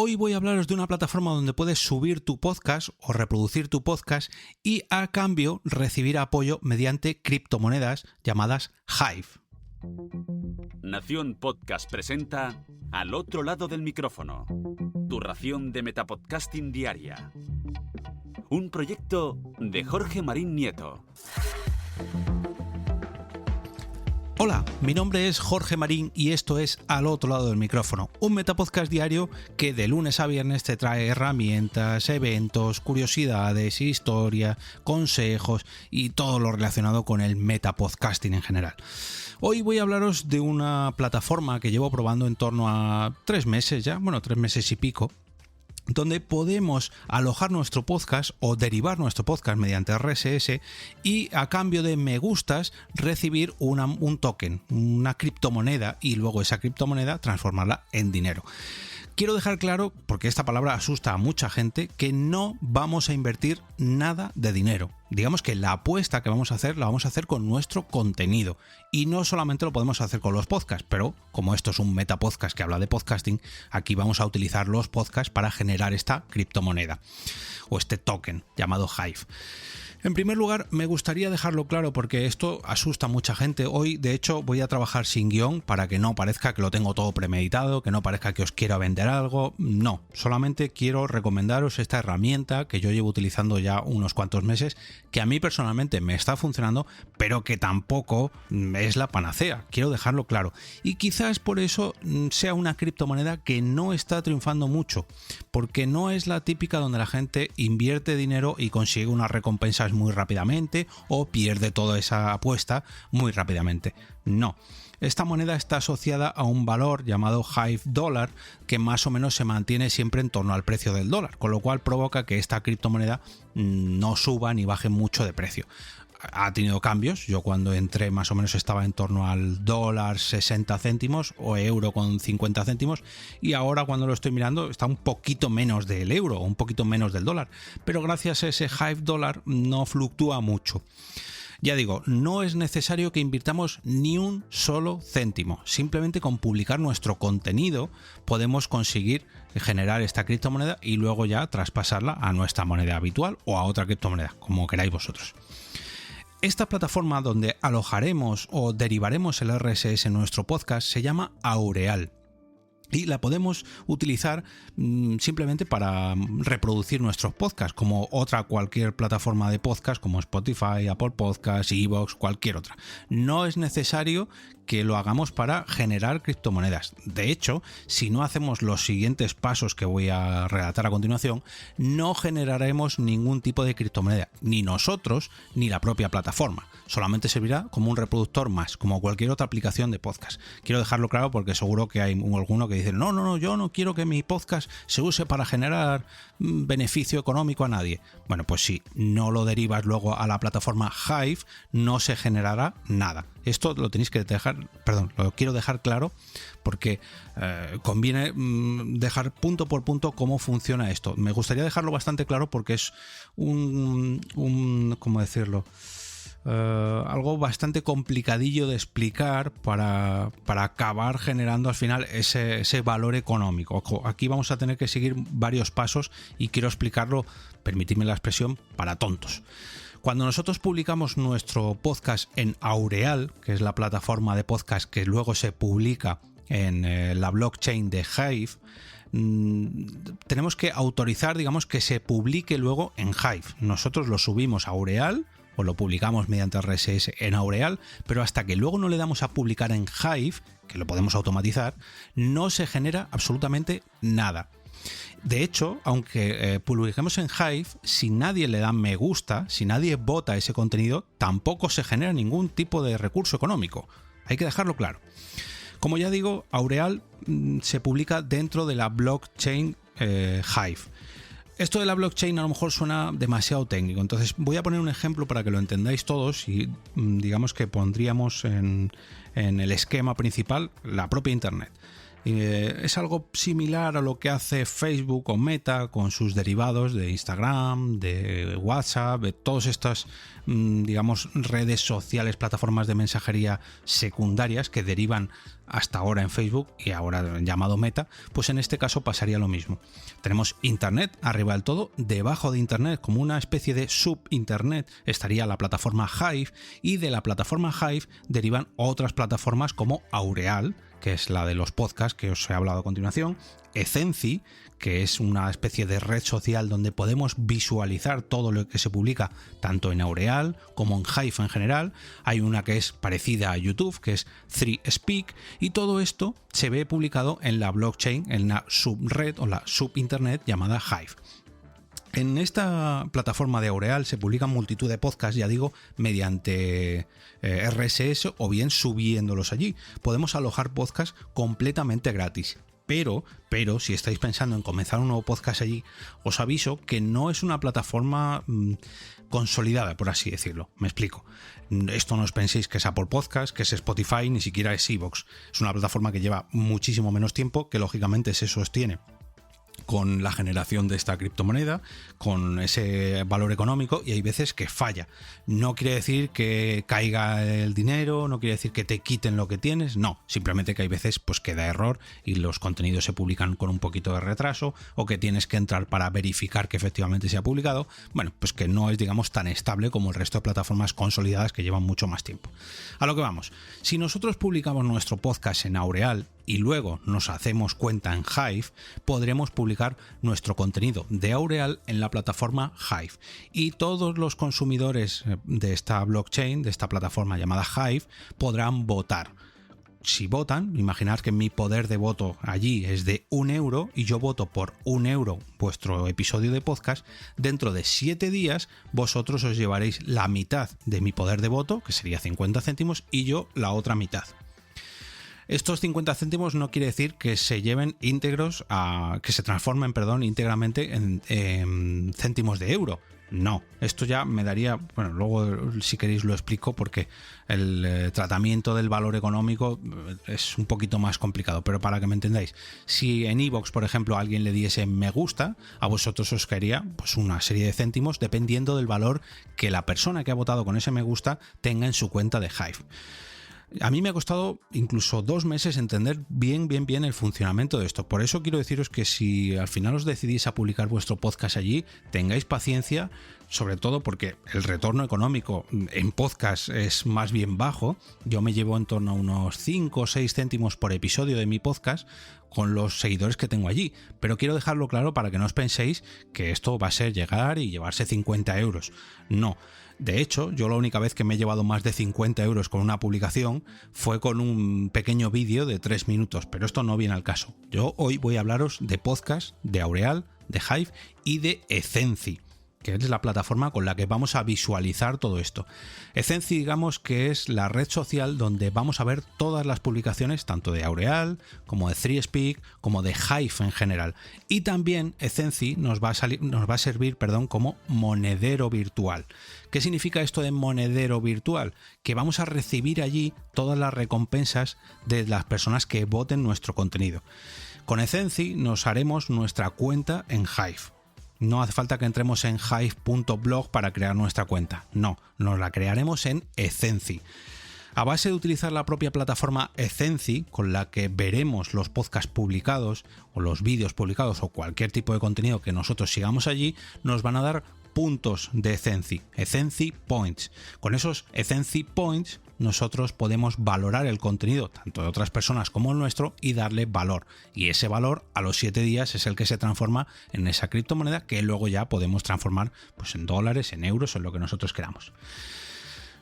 Hoy voy a hablaros de una plataforma donde puedes subir tu podcast o reproducir tu podcast y a cambio recibir apoyo mediante criptomonedas llamadas Hive. Nación Podcast presenta Al otro lado del micrófono, tu ración de metapodcasting diaria. Un proyecto de Jorge Marín Nieto. Hola, mi nombre es Jorge Marín y esto es Al otro lado del micrófono, un metapodcast diario que de lunes a viernes te trae herramientas, eventos, curiosidades, historia, consejos y todo lo relacionado con el metapodcasting en general. Hoy voy a hablaros de una plataforma que llevo probando en torno a 3 meses ya, 3 meses y pico, donde podemos alojar nuestro podcast o derivar nuestro podcast mediante RSS y a cambio de me gustas recibir un token, una criptomoneda y luego esa criptomoneda transformarla en dinero. Quiero dejar claro, porque esta palabra asusta a mucha gente, que no vamos a invertir nada de dinero. Digamos que la apuesta que vamos a hacer la vamos a hacer con nuestro contenido. Y no solamente lo podemos hacer con los podcasts, pero como esto es un metapodcast que habla de podcasting, aquí vamos a utilizar los podcasts para generar esta criptomoneda o este token llamado Hive. En primer lugar, me gustaría dejarlo claro porque esto asusta a mucha gente. Hoy, de hecho, voy a trabajar sin guión para que no parezca que lo tengo todo premeditado, que no parezca que os quiero vender algo. No, solamente quiero recomendaros esta herramienta que yo llevo utilizando ya unos cuantos meses, que a mí personalmente me está funcionando, pero que tampoco es la panacea. Quiero dejarlo claro. Y quizás por eso sea una criptomoneda que no está triunfando mucho, porque no es la típica donde la gente invierte dinero y consigue unas recompensas muy rápidamente o pierde toda esa apuesta muy rápidamente. No. Esta moneda está asociada a un valor llamado Hive Dollar que más o menos se mantiene siempre en torno al precio del dólar, con lo cual provoca que esta criptomoneda no suba ni baje mucho de precio. Ha tenido cambios. Yo cuando entré más o menos estaba en torno al dólar 60 céntimos o euro con 50 céntimos y ahora cuando lo estoy mirando está un poquito menos del euro o un poquito menos del dólar, pero gracias a ese Hive Dollar no fluctúa mucho. Ya digo, no es necesario que invirtamos ni un solo céntimo. Simplemente con publicar nuestro contenido podemos conseguir generar esta criptomoneda y luego ya traspasarla a nuestra moneda habitual o a otra criptomoneda, como queráis vosotros. Esta plataforma donde alojaremos o derivaremos el RSS en nuestro podcast se llama Aureal. Y la podemos utilizar simplemente para reproducir nuestros podcasts, como cualquier plataforma de podcast como Spotify, Apple Podcasts, iVoox, cualquier otra. No es necesario que lo hagamos para generar criptomonedas. De hecho, si no hacemos los siguientes pasos que voy a relatar a continuación, no generaremos ningún tipo de criptomoneda, ni nosotros ni la propia plataforma. Solamente servirá como un reproductor más, como cualquier otra aplicación de podcast. Quiero dejarlo claro porque seguro que hay alguno que dice no, yo no quiero que mi podcast se use para generar beneficio económico a nadie. Bueno, pues si no lo derivas luego a la plataforma Hive, no se generará nada. Esto lo tenéis que lo quiero dejar claro porque conviene dejar punto por punto cómo funciona esto. Me gustaría dejarlo bastante claro porque es ¿cómo decirlo? Algo bastante complicadillo de explicar para acabar generando al final ese valor económico. Ojo, aquí vamos a tener que seguir varios pasos y quiero explicarlo, permitidme la expresión, para tontos. Cuando nosotros publicamos nuestro podcast en Aureal, que es la plataforma de podcast que luego se publica en la blockchain de Hive, tenemos que autorizar, que se publique luego en Hive. Nosotros lo subimos a Aureal o lo publicamos mediante RSS en Aureal, pero hasta que luego no le damos a publicar en Hive, que lo podemos automatizar, no se genera absolutamente nada. De hecho, aunque publiquemos en Hive, si nadie le da me gusta, si nadie vota ese contenido, tampoco se genera ningún tipo de recurso económico. Hay que dejarlo claro. Como ya digo, Aureal se publica dentro de la blockchain Hive. Esto de la blockchain a lo mejor suena demasiado técnico, entonces voy a poner un ejemplo para que lo entendáis todos y digamos que pondríamos en el esquema principal la propia Internet. Es algo similar a lo que hace Facebook o Meta con sus derivados de Instagram, de WhatsApp, de todas estas, redes sociales, plataformas de mensajería secundarias que derivan hasta ahora en Facebook y ahora llamado Meta, pues en este caso pasaría lo mismo. Tenemos Internet arriba del todo, debajo de Internet, como una especie de sub-Internet, estaría la plataforma Hive, y de la plataforma Hive derivan otras plataformas como Aureal, que es la de los podcasts que os he hablado a continuación, Ecenci, que es una especie de red social donde podemos visualizar todo lo que se publica tanto en Aureal como en Hive en general. Hay una que es parecida a YouTube, que es 3Speak, y todo esto se ve publicado en la blockchain, en la subred o la subinternet llamada Hive. En esta plataforma de Aureal se publican multitud de podcasts, ya digo, mediante RSS o bien subiéndolos allí. Podemos alojar podcasts completamente gratis. Pero, si estáis pensando en comenzar un nuevo podcast allí, os aviso que no es una plataforma consolidada, por así decirlo. Me explico. Esto no os penséis que es Apple Podcast, que es Spotify, ni siquiera es iVoox. Es una plataforma que lleva muchísimo menos tiempo, que lógicamente se sostiene con la generación de esta criptomoneda, con ese valor económico, y hay veces que falla. No quiere decir que caiga el dinero, no quiere decir que te quiten lo que tienes, no, simplemente que hay veces pues que da error y los contenidos se publican con un poquito de retraso, o que tienes que entrar para verificar que efectivamente se ha publicado. Bueno, pues que no es, digamos, tan estable como el resto de plataformas consolidadas que llevan mucho más tiempo. A lo que vamos, si nosotros publicamos nuestro podcast en Aureal y luego nos hacemos cuenta en Hive, podremos publicar nuestro contenido de Aureal en la plataforma Hive, y todos los consumidores de esta blockchain, de esta plataforma llamada Hive, podrán votar. Si votan, imaginad que mi poder de voto allí es de 1 euro y yo voto por 1 euro vuestro episodio de podcast, dentro de 7 días vosotros os llevaréis la mitad de mi poder de voto, que sería 50 céntimos, y yo la otra mitad. Estos 50 céntimos no quiere decir que se lleven íntegros que se transformen, íntegramente en céntimos de euro. No, esto ya me daría, bueno, luego si queréis lo explico, porque el tratamiento del valor económico es un poquito más complicado, pero para que me entendáis, si en iVoox, por ejemplo, alguien le diese me gusta, a vosotros os caería pues una serie de céntimos dependiendo del valor que la persona que ha votado con ese me gusta tenga en su cuenta de Hive. A mí me ha costado incluso 2 meses entender bien el funcionamiento de esto. Por eso quiero deciros que si al final os decidís a publicar vuestro podcast allí, tengáis paciencia, sobre todo porque el retorno económico en podcast es más bien bajo. Yo me llevo en torno a unos 5 o 6 céntimos por episodio de mi podcast con los seguidores que tengo allí. Pero quiero dejarlo claro para que no os penséis que esto va a ser llegar y llevarse 50 euros. No. De hecho, yo la única vez que me he llevado más de 50 euros con una publicación fue con un pequeño vídeo de 3 minutos, pero esto no viene al caso. Yo hoy voy a hablaros de podcast, de Aureal, de Hive y de Ecenci, que es la plataforma con la que vamos a visualizar todo esto. Ecenci, digamos que es la red social donde vamos a ver todas las publicaciones, tanto de Aureal, como de 3Speak, como de Hive en general. Y también Ecenci nos va a servir como monedero virtual. ¿Qué significa esto de monedero virtual? Que vamos a recibir allí todas las recompensas de las personas que voten nuestro contenido. Con Ecenci nos haremos nuestra cuenta en Hive. No hace falta que entremos en hive.blog para crear nuestra cuenta. No, nos la crearemos en Ecenci. A base de utilizar la propia plataforma Ecenci, con la que veremos los podcasts publicados o los vídeos publicados o cualquier tipo de contenido que nosotros sigamos allí, nos van a dar puntos de Ecenci, Ecenci Points. Con esos Ecenci Points nosotros podemos valorar el contenido tanto de otras personas como el nuestro y darle valor. Y ese valor a los 7 días es el que se transforma en esa criptomoneda que luego ya podemos transformar pues en dólares, en euros o en lo que nosotros queramos.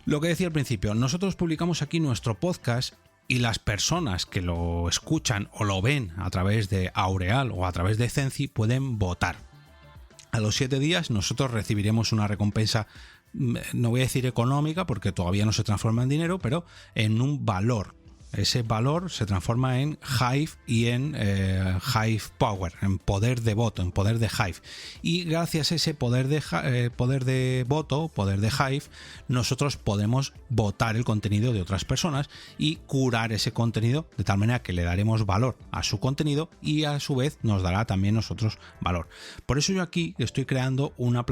Lo que decía al principio, nosotros publicamos aquí nuestro podcast y las personas que lo escuchan o lo ven a través de Aureal o a través de Ecenci pueden votar. A los 7 días nosotros recibiremos una recompensa, no voy a decir económica porque todavía no se transforma en dinero, pero en un valor. Ese valor se transforma en Hive y en Hive Power, en poder de voto, en poder de Hive. Y gracias a ese poder de voto, poder de Hive, nosotros podemos votar el contenido de otras personas y curar ese contenido de tal manera que le daremos valor a su contenido y a su vez nos dará también nosotros valor. Por eso yo aquí estoy creando una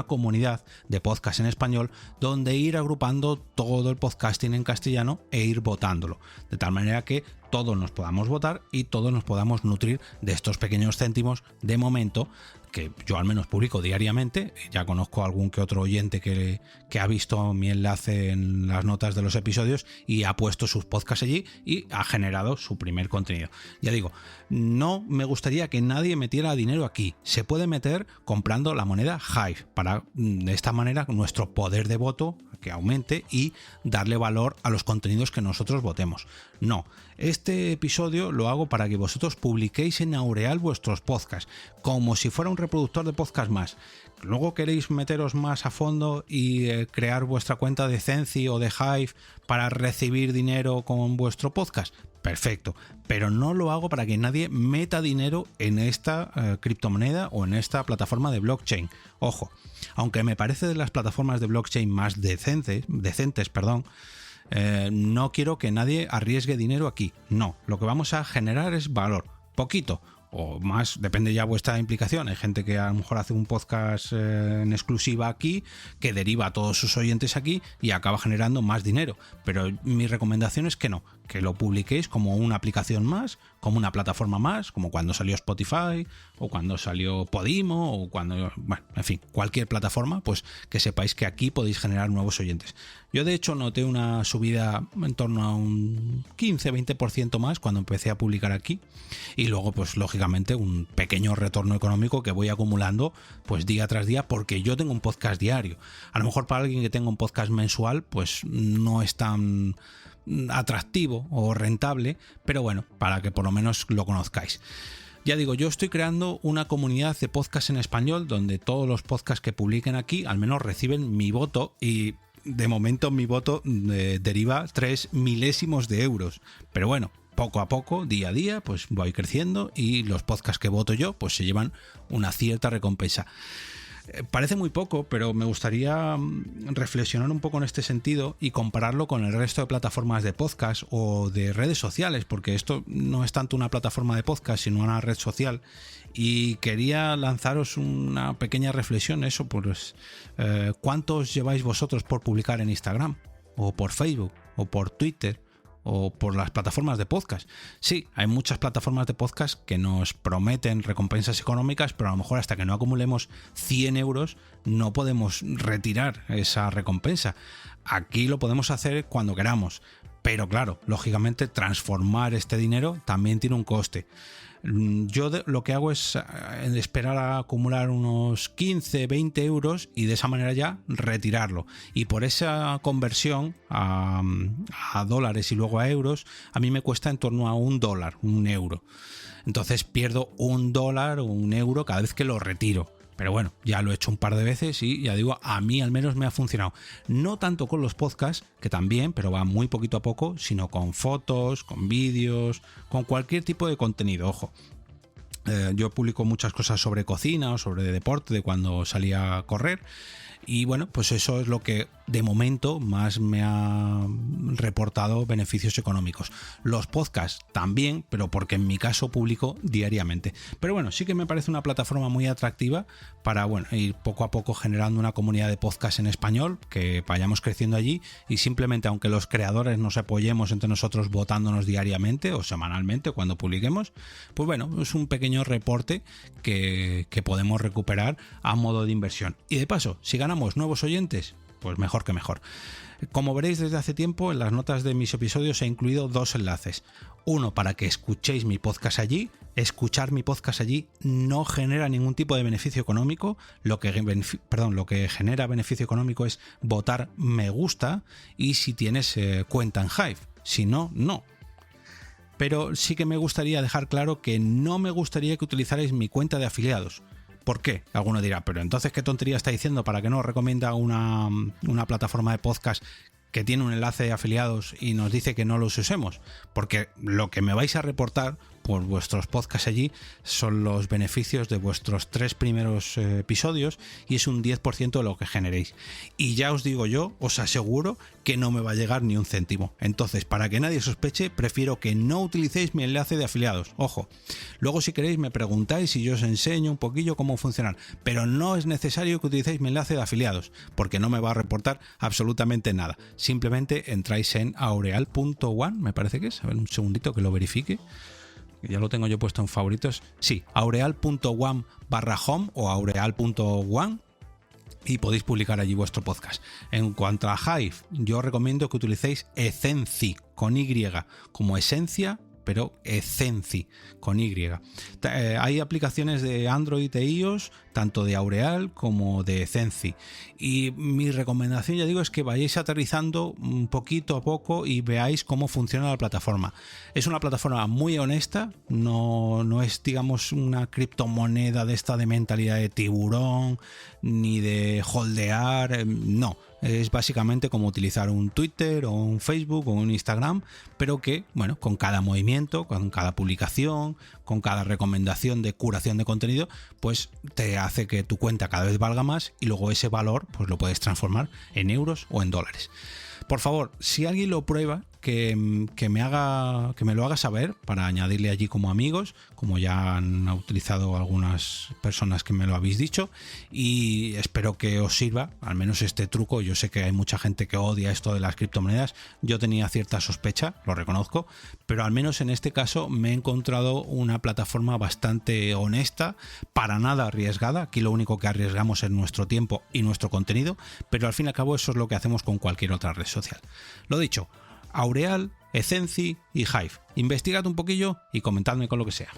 comunidad de podcast en español donde ir agrupando todo el podcasting en castellano castellano e ir votándolo, de tal manera que todos nos podamos votar y todos nos podamos nutrir de estos pequeños céntimos de momento, que yo al menos publico diariamente. Ya conozco a algún que otro oyente que ha visto mi enlace en las notas de los episodios y ha puesto sus podcasts allí y ha generado su primer contenido. Ya digo, no me gustaría que nadie metiera dinero aquí. Se puede meter comprando la moneda Hive para de esta manera nuestro poder de voto que aumente y darle valor a los contenidos que nosotros votemos. No, este episodio lo hago para que vosotros publiquéis en Aureal vuestros podcasts, como si fuera un reproductor de podcast más. Luego queréis meteros más a fondo y crear vuestra cuenta de Zenci o de Hive para recibir dinero con vuestro podcast. Perfecto, pero no lo hago para que nadie meta dinero en esta criptomoneda o en esta plataforma de blockchain. Ojo, aunque me parece de las plataformas de blockchain más decentes, no quiero que nadie arriesgue dinero aquí. No, lo que vamos a generar es valor, poquito o más, depende ya vuestra implicación. Hay gente que a lo mejor hace un podcast en exclusiva aquí, que deriva a todos sus oyentes aquí y acaba generando más dinero. Pero mi recomendación es que no, que lo publiquéis como una aplicación más, como una plataforma más, como cuando salió Spotify o cuando salió Podimo o cuando, bueno, en fin, cualquier plataforma, pues que sepáis que aquí podéis generar nuevos oyentes. Yo de hecho noté una subida en torno a un 15-20% más cuando empecé a publicar aquí, y luego pues lógicamente un pequeño retorno económico que voy acumulando pues día tras día, porque yo tengo un podcast diario. A lo mejor para alguien que tenga un podcast mensual pues no es tan atractivo o rentable, pero bueno, para que por lo menos lo conozcáis. Ya digo, yo estoy creando una comunidad de podcast en español donde todos los podcasts que publiquen aquí al menos reciben mi voto, y de momento mi voto deriva 3 milésimos de euros, pero bueno, poco a poco, día a día, pues voy creciendo y los podcasts que voto yo pues se llevan una cierta recompensa. Parece muy poco, pero me gustaría reflexionar un poco en este sentido y compararlo con el resto de plataformas de podcast o de redes sociales, porque esto no es tanto una plataforma de podcast, sino una red social. Y quería lanzaros una pequeña reflexión, eso, pues, ¿cuántos lleváis vosotros por publicar en Instagram? ¿O por Facebook? ¿O por Twitter? ¿O por las plataformas de podcast? Sí, hay muchas plataformas de podcast que nos prometen recompensas económicas, pero a lo mejor hasta que no acumulemos 100 euros no podemos retirar esa recompensa. Aquí lo podemos hacer cuando queramos, pero claro, lógicamente transformar este dinero también tiene un coste. Yo lo que hago es esperar a acumular unos 15-20 euros y de esa manera ya retirarlo, y por esa conversión a dólares y luego a euros a mí me cuesta en torno a $1, €1. Entonces pierdo $1 o €1 cada vez que lo retiro. Pero bueno, ya lo he hecho un par de veces y ya digo, a mí al menos me ha funcionado. No tanto con los podcasts, que también, pero va muy poquito a poco, sino con fotos, con vídeos, con cualquier tipo de contenido, ojo. Yo publico muchas cosas sobre cocina o sobre deporte, de cuando salía a correr. Y bueno, pues eso es lo que de momento más me ha reportado beneficios económicos. Los podcasts también, pero porque en mi caso publico diariamente. Pero bueno, sí que me parece una plataforma muy atractiva para, bueno, ir poco a poco generando una comunidad de podcasts en español, que vayamos creciendo allí, y simplemente, aunque los creadores nos apoyemos entre nosotros votándonos diariamente o semanalmente cuando publiquemos, pues bueno, es un pequeño reporte que podemos recuperar a modo de inversión. Y de paso, si ganamos nuevos oyentes, pues mejor que mejor. Como veréis desde hace tiempo, en las notas de mis episodios he incluido 2 enlaces. Uno para que escuchéis mi podcast allí. Escuchar mi podcast allí no genera ningún tipo de beneficio económico. Lo que genera beneficio económico es votar me gusta y si tienes cuenta en Hive. Si no, no. Pero sí que me gustaría dejar claro que no me gustaría que utilizarais mi cuenta de afiliados. ¿Por qué? Alguno dirá, pero entonces ¿qué tontería está diciendo? ¿Para qué nos recomienda una plataforma de podcast que tiene un enlace de afiliados y nos dice que no los usemos? Porque lo que me vais a reportar por vuestros podcasts allí son los beneficios de vuestros 3 primeros episodios y es un 10% de lo que generéis. Y ya os digo yo, os aseguro que no me va a llegar ni un céntimo. Entonces, para que nadie sospeche, prefiero que no utilicéis mi enlace de afiliados. Ojo, luego si queréis me preguntáis y yo os enseño un poquillo cómo funcionar, pero no es necesario que utilicéis mi enlace de afiliados, porque no me va a reportar absolutamente nada. Simplemente entráis en aureal.one, me parece que es, a ver un segundito que lo verifique, ya lo tengo yo puesto en favoritos, sí, aureal.one/home o aureal.one, y podéis publicar allí vuestro podcast. En cuanto a Hive, yo recomiendo que utilicéis Ecenci con Y, como esencia, pero Ecenci con Y. Hay aplicaciones de Android e iOS, tanto de Aureal como de Ecenci. Y mi recomendación, ya digo, es que vayáis aterrizando un poquito a poco y veáis cómo funciona la plataforma. Es una plataforma muy honesta, no es, digamos, una criptomoneda de esta de mentalidad de tiburón, ni de holdear, no. Es básicamente como utilizar un Twitter o un Facebook o un Instagram, pero que, bueno, con cada movimiento, con cada publicación, con cada recomendación de curación de contenido, pues te hace que tu cuenta cada vez valga más y luego ese valor pues lo puedes transformar en euros o en dólares. Por favor, si alguien lo prueba, que me lo haga saber para añadirle allí como amigos, como ya han utilizado algunas personas que me lo habéis dicho, y espero que os sirva, al menos este truco. Yo sé que hay mucha gente que odia esto de las criptomonedas, yo tenía cierta sospecha, lo reconozco, pero al menos en este caso me he encontrado una plataforma bastante honesta, para nada arriesgada. Aquí lo único que arriesgamos es nuestro tiempo y nuestro contenido, pero al fin y al cabo eso es lo que hacemos con cualquier otra red social. Lo dicho, Aureal, Ecenci y Hive. Investigad un poquillo y comentadme con lo que sea.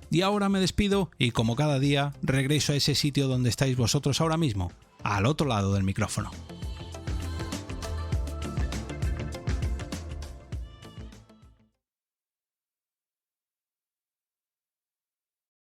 Y ahora me despido y, como cada día, regreso a ese sitio donde estáis vosotros ahora mismo, al otro lado del micrófono.